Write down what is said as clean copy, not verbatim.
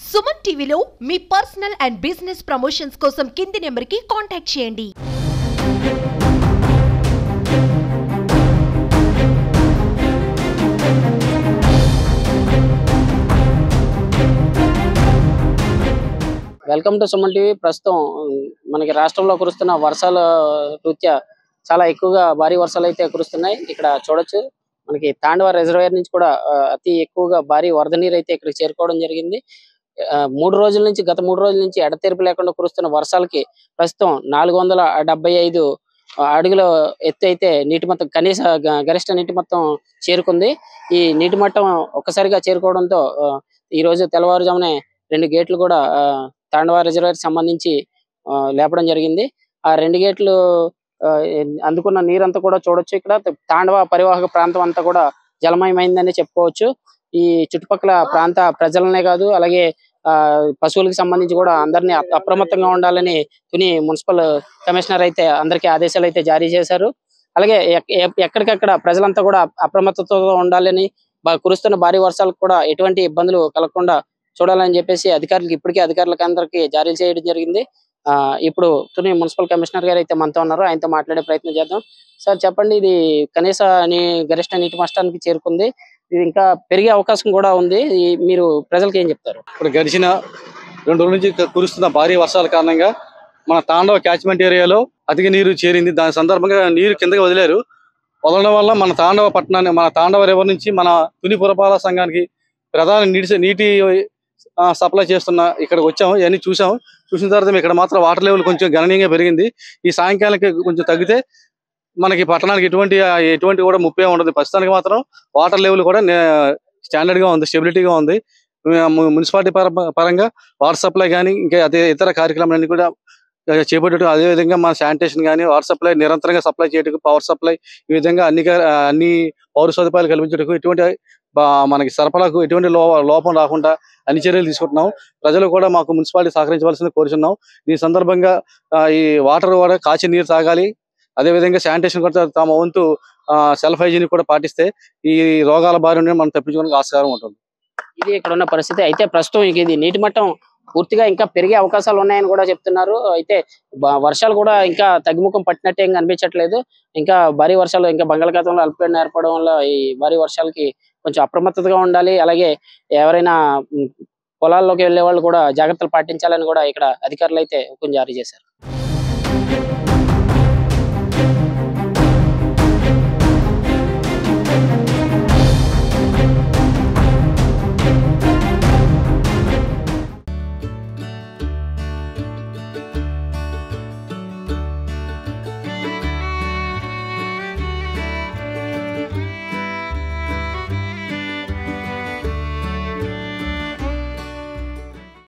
సుమన్ టీవీలో మీ personal and business promotions కోసం కింది నెంబర్కి కాంటాక్ట్ చేయండి. Welcome to Suman TV. ప్రస్తుతం మనకి రాష్ట్రంలో కురుస్తున్న వర్షాల రీత్యా చాలా ఎక్కువగా భారీ వర్షాలు అయితే కురుస్తున్నాయి. ఇక్కడ చూడొచ్చు మనకి తాండవ రిజర్వాయర్ నుంచి కూడా అతి ఎక్కువగా భారీ వరద నీరు అయితే ఇక్కడికి చేరుకోవడం జరిగింది. గత 3 రోజుల నుంచి ఎడతెరిపి లేకుండా కురుస్తున్న వర్షాలకి ప్రస్తుతం 475 అడుగుల ఎత్తు అయితే నీటి మొత్తం గరిష్ట నీటి మొత్తం చేరుకుంది. ఈ నీటి మట్టం ఒక్కసారిగా చేరుకోవడంతో ఈ రోజు తెల్లవారుజామునే 2 గేట్లు కూడా తాండవ రిజర్వాయర్ సంబంధించి లేపడం జరిగింది. ఆ 2 గేట్లు అందుకున్న నీరంతా కూడా చూడొచ్చు. ఇక్కడ తాండవ పరివాహక ప్రాంతం అంతా కూడా జలమయమైందని చెప్పుకోవచ్చు. ఈ చుట్టుపక్కల ప్రాంత ప్రజలనే కాదు, అలాగే పశువులకు సంబంధించి కూడా అందరినీ అప్రమత్తంగా ఉండాలని తుని మున్సిపల్ కమిషనర్ అయితే అందరికీ ఆదేశాలు అయితే జారీ చేశారు. అలాగే ఎక్కడికక్కడ ప్రజలంతా కూడా అప్రమత్తతో ఉండాలని, కురుస్తున్న భారీ వర్షాలకు కూడా ఎటువంటి ఇబ్బందులు కలగకుండా చూడాలని చెప్పేసి అధికారులకు అందరికీ జారీ చేయడం జరిగింది. ఇప్పుడు తుని మున్సిపల్ కమిషనర్ గారు అయితే మనతో ఉన్నారు. ఆయనతో మాట్లాడే ప్రయత్నం చేద్దాం. సార్ చెప్పండి, ఇది గరిష్ట నీటి మట్టానికి చేరుకుంది, ఇది ఇంకా పెరిగే అవకాశం కూడా ఉంది, మీరు ప్రజలకు ఏం చెప్తారు? ఇప్పుడు గడిచిన 2 రోజుల నుంచి కురుస్తున్న భారీ వర్షాల కారణంగా మన తాండవ క్యాచ్మెంట్ ఏరియాలో అధిక నీరు చేరింది. దాని సందర్భంగా నీరు కిందకి వదలడం వల్ల మన తాండవ రివర్ నుంచి మన తుని పురపాలక సంఘానికి ప్రధాన నీటి సప్లై చేస్తున్న ఇక్కడికి వచ్చాము. ఇవన్నీ చూసిన తర్వాత ఇక్కడ మాత్రం వాటర్ లెవెల్ కొంచెం గణనీయంగా పెరిగింది. ఈ సాయంకాలానికి కొంచెం తగ్గితే మనకి పట్టణానికి ఎటువంటి కూడా ముప్పే ఉండదు. ప్రస్తుతానికి మాత్రం వాటర్ లెవెల్ కూడా స్టాండర్డ్ గా ఉంది, స్టెబిలిటీగా ఉంది. మున్సిపాలిటీ పరంగా వాటర్ సప్లై కానీ ఇంకా ఇతర కార్యక్రమాలన్నీ కూడా చేపట్టడం, అదేవిధంగా మన శానిటేషన్ కానీ వాటర్ సప్లై నిరంతరంగా సప్లై చేయటకు, పవర్ సప్లై, ఈ విధంగా అన్ని పౌర సదుపాయాలు కల్పించడానికి ఎటువంటి మనకి సరఫరాకు ఎటువంటి లోపం రాకుండా అన్ని చర్యలు తీసుకుంటున్నాం. ప్రజలు కూడా మాకు మున్సిపాలిటీ సహకరించవలసింది కోరుచున్నాం. ఈ సందర్భంగా ఈ వాటర్ కూడా కాచి నీరు తాగాలి, అదేవిధంగా శానిటేషన్ కూడా తమ వంతు సెల్ఫ్ హైజీన్ కూడా పాటిస్తే ఈ రోగాల బారి నుండి మనం తప్పించుకోవడానికి ఆస్కారం ఉంటుంది. ఇది ఇక్కడ ఉన్న పరిస్థితి. అయితే ప్రస్తుతం ఇది నీటి మట్టం పూర్తిగా ఇంకా పెరిగే అవకాశాలు ఉన్నాయని కూడా చెప్తున్నారు. అయితే వర్షాలు కూడా ఇంకా తగ్గుముఖం పట్టినట్టే ఇంకా అనిపించట్లేదు. ఇంకా భారీ వర్షాలు, ఇంకా బంగాళాఖాతంలో అల్పపీడనం ఏర్పడడం వల్ల ఈ భారీ వర్షాలకి కొంచెం అప్రమత్తతగా ఉండాలి. అలాగే ఎవరైనా పొలాల్లోకి వెళ్లే వాళ్ళు కూడా జాగ్రత్తలు పాటించాలని కూడా ఇక్కడ అధికారులు అయితే హుకుం జారీ చేశారు.